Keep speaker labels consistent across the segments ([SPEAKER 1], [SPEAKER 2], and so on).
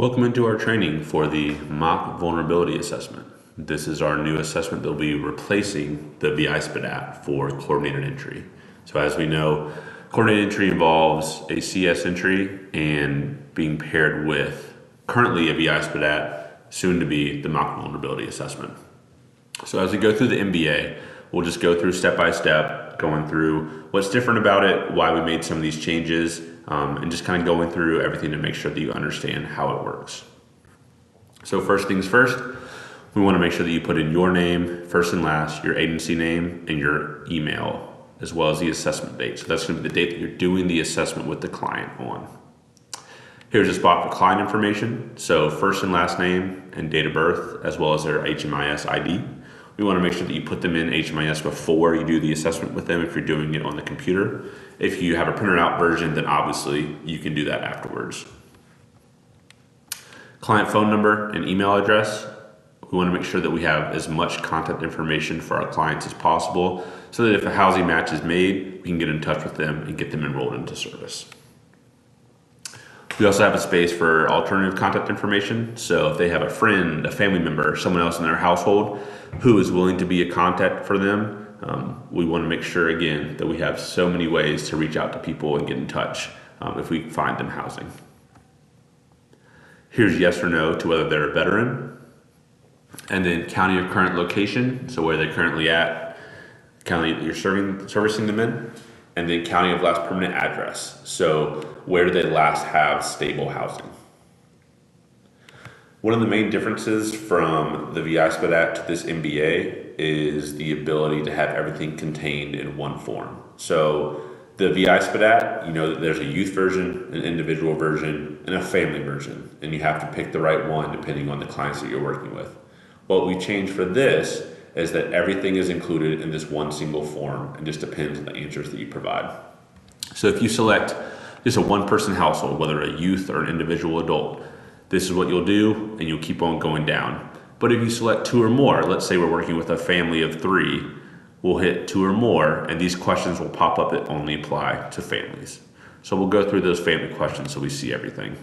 [SPEAKER 1] Welcome into our training for the Mach Vulnerability Assessment. This is our new assessment that will be replacing the VI-SPDAT for coordinated entry. So as we know, coordinated entry involves a CS entry and being paired with currently a VI-SPDAT, soon to be the Mach Vulnerability Assessment. So as we go through the MVA, we'll just go through step by step, going through what's different about it, why we made some of these changes, and just kind of going through everything to make sure that you understand how it works. So first things first, we want to make sure that you put in your name, first and last, your agency name, and your email, as well as the assessment date. So that's going to be the date that you're doing the assessment with the client on. Here's a spot for client information. So first and last name and date of birth, as well as their HMIS ID. We want to make sure that you put them in HMIS before you do the assessment with them if you're doing it on the computer. If you have a printed out version, then obviously you can do that afterwards. Client phone number and email address. We want to make sure that we have as much contact information for our clients as possible so that if a housing match is made, we can get in touch with them and get them enrolled into service. We also have a space for alternative contact information. So if they have a friend, a family member, someone else in their household who is willing to be a contact for them, we want to make sure, again, that we have so many ways to reach out to people and get in touch if we find them housing. Here's yes or no to whether they're a veteran, and then county of current location, so where they're currently at, county that you're servicing them in, and then county of last permanent address, so where do they last have stable housing. One of the main differences from the VI-SPDAT to this MVA is the ability to have everything contained in one form. So the VI-SPDAT, you know that there's a youth version, an individual version, and a family version, and you have to pick the right one depending on the clients that you're working with. What we changed for this is that everything is included in this one single form and just depends on the answers that you provide. So if you select just a one-person household, whether a youth or an individual adult, this is what you'll do, and you'll keep on going down. But if you select two or more, let's say we're working with a family of 3, we'll hit 2 or more, and these questions will pop up that only apply to families. So we'll go through those family questions so we see everything.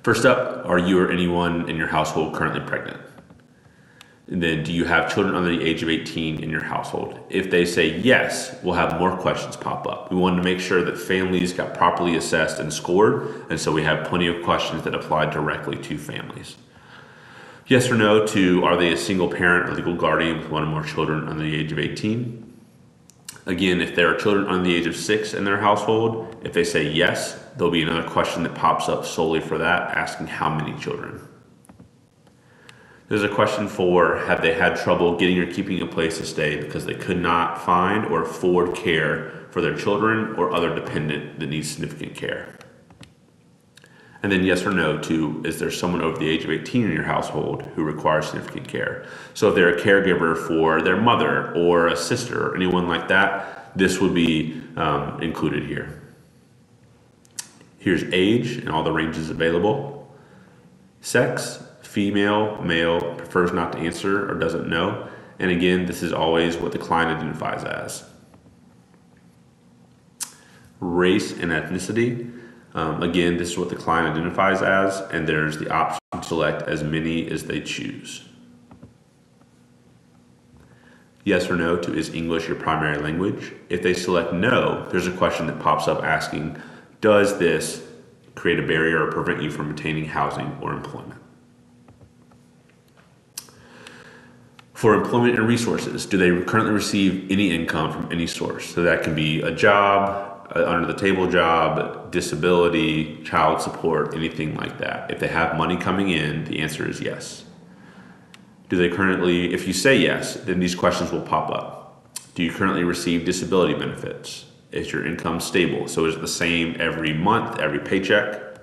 [SPEAKER 1] First up, are you or anyone in your household currently pregnant? And then, do you have children under the age of 18 in your household? If they say yes, we'll have more questions pop up. We wanted to make sure that families got properly assessed and scored, and so we have plenty of questions that apply directly to families. Yes or no to, are they a single parent or legal guardian with one or more children under the age of 18? Again, if there are children under the age of 6 in their household, if they say yes, there'll be another question that pops up solely for that, asking how many children. There's a question for, have they had trouble getting or keeping a place to stay because they could not find or afford care for their children or other dependent that needs significant care? And then yes or no to, is there someone over the age of 18 in your household who requires significant care? So if they're a caregiver for their mother or a sister or anyone like that, this would be included here. Here's age and all the ranges available. Sex, female, male, prefers not to answer or doesn't know. And again, this is always what the client identifies as. Race and ethnicity. Again, this is what the client identifies as, and there's the option to select as many as they choose. Yes or no to, is English your primary language? If they select no, there's a question that pops up asking, does this create a barrier or prevent you from obtaining housing or employment? For employment and resources, do they currently receive any income from any source? So that can be a job, under the table job, disability, child support, anything like that. If they have money coming in, the answer is yes. Do they currently, if you say yes, then these questions will pop up. Do you currently receive disability benefits? Is your income stable? So is it the same every month, every paycheck?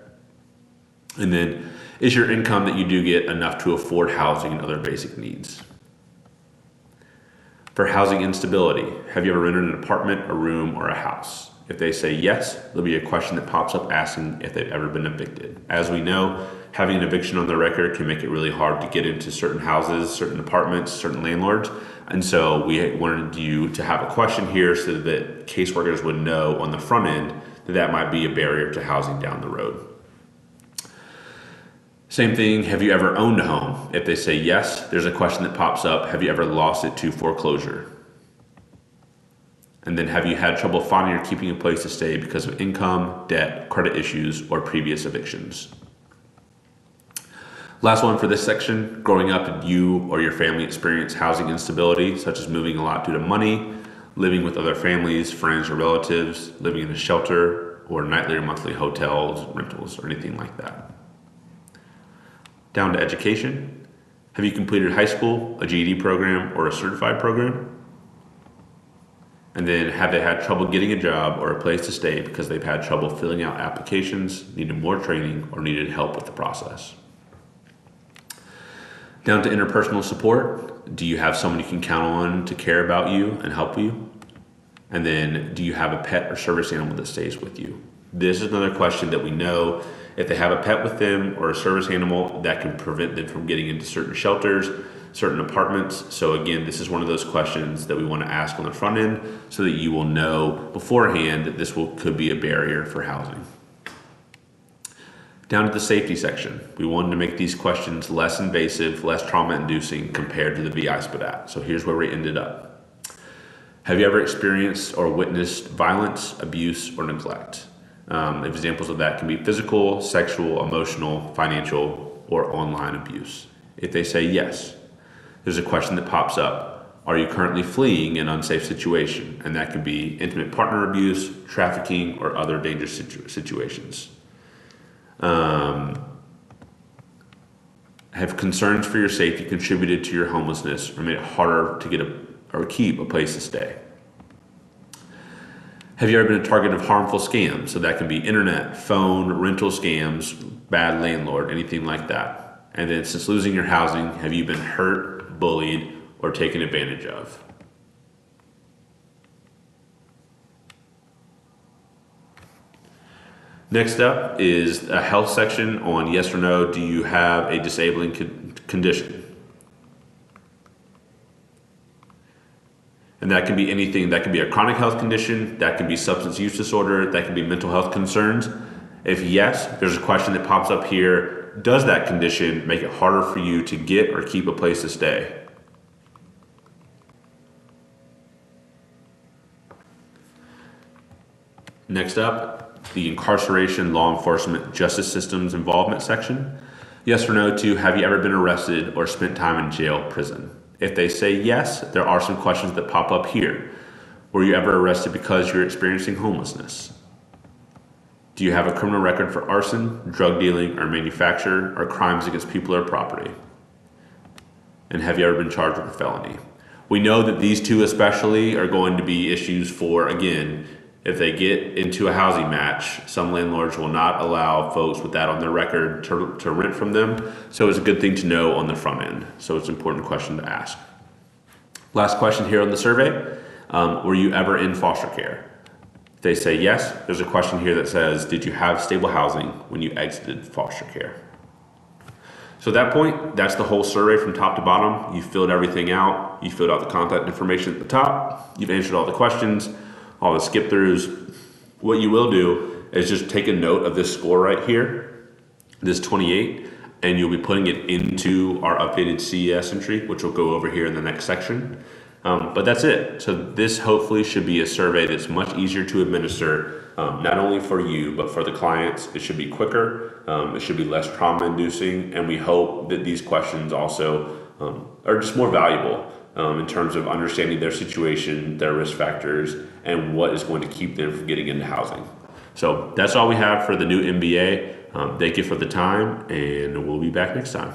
[SPEAKER 1] And then, is your income that you do get enough to afford housing and other basic needs? For housing instability, have you ever rented an apartment, a room, or a house? If they say yes, there'll be a question that pops up asking if they've ever been evicted. As we know, having an eviction on the record can make it really hard to get into certain houses, certain apartments, certain landlords. And so we wanted you to have a question here so that caseworkers would know on the front end that that might be a barrier to housing down the road. Same thing, have you ever owned a home? If they say yes, there's a question that pops up, have you ever lost it to foreclosure? And then have you had trouble finding or keeping a place to stay because of income, debt, credit issues, or previous evictions? Last one for this section, growing up, did you or your family experience housing instability, such as moving a lot due to money, living with other families, friends, or relatives, living in a shelter, or nightly or monthly hotels, rentals, or anything like that? Down to education. Have you completed high school, a GED program, or a certified program? And then have they had trouble getting a job or a place to stay because they've had trouble filling out applications, needed more training, or needed help with the process? Down to interpersonal support. Do you have someone you can count on to care about you and help you? And then do you have a pet or service animal that stays with you? This is another question that we know if they have a pet with them or a service animal, that can prevent them from getting into certain shelters, certain apartments. So again, this is one of those questions that we want to ask on the front end so that you will know beforehand that this could be a barrier for housing. Down to the safety section. We wanted to make these questions less invasive, less trauma-inducing compared to the VI-SPDAT. So here's where we ended up. Have you ever experienced or witnessed violence, abuse, or neglect? Examples of that can be physical, sexual, emotional, financial, or online abuse. If they say yes, there's a question that pops up. Are you currently fleeing an unsafe situation? And that could be intimate partner abuse, trafficking, or other dangerous situations. Have concerns for your safety contributed to your homelessness or made it harder to get or keep a place to stay? Have you ever been a target of harmful scams? So that can be internet, phone, rental scams, bad landlord, anything like that. And then since losing your housing, have you been hurt, bullied, or taken advantage of? Next up is a health section on yes or no, do you have a disabling condition? And that can be anything. That can be a chronic health condition, that can be substance use disorder, that can be mental health concerns. If yes, there's a question that pops up here. Does that condition make it harder for you to get or keep a place to stay? Next up, the incarceration, law enforcement, justice systems involvement section. Yes or no to have you ever been arrested or spent time in jail, prison? If they say yes, there are some questions that pop up here. Were you ever arrested because you're experiencing homelessness? Do you have a criminal record for arson, drug dealing, or manufacture, or crimes against people or property? And have you ever been charged with a felony? We know that these two especially are going to be issues for, again, if they get into a housing match, some landlords will not allow folks with that on their record to rent from them. So it's a good thing to know on the front end. So it's an important question to ask. Last question here on the survey. Were you ever in foster care? If they say yes, there's a question here that says, did you have stable housing when you exited foster care? So at that point, that's the whole survey from top to bottom. You filled everything out. You filled out the contact information at the top. You've answered all the questions, all the skip throughs. What you will do is just take a note of this score right here, this 28, and you'll be putting it into our updated CES entry, which will go over here in the next section. But that's it. So this hopefully should be a survey that's much easier to administer, not only for you, but for the clients. It should be quicker. It should be less trauma inducing. And we hope that these questions also are just more valuable in terms of understanding their situation, their risk factors, and what is going to keep them from getting into housing. So that's all we have for the new MVA. Thank you for the time, and we'll be back next time.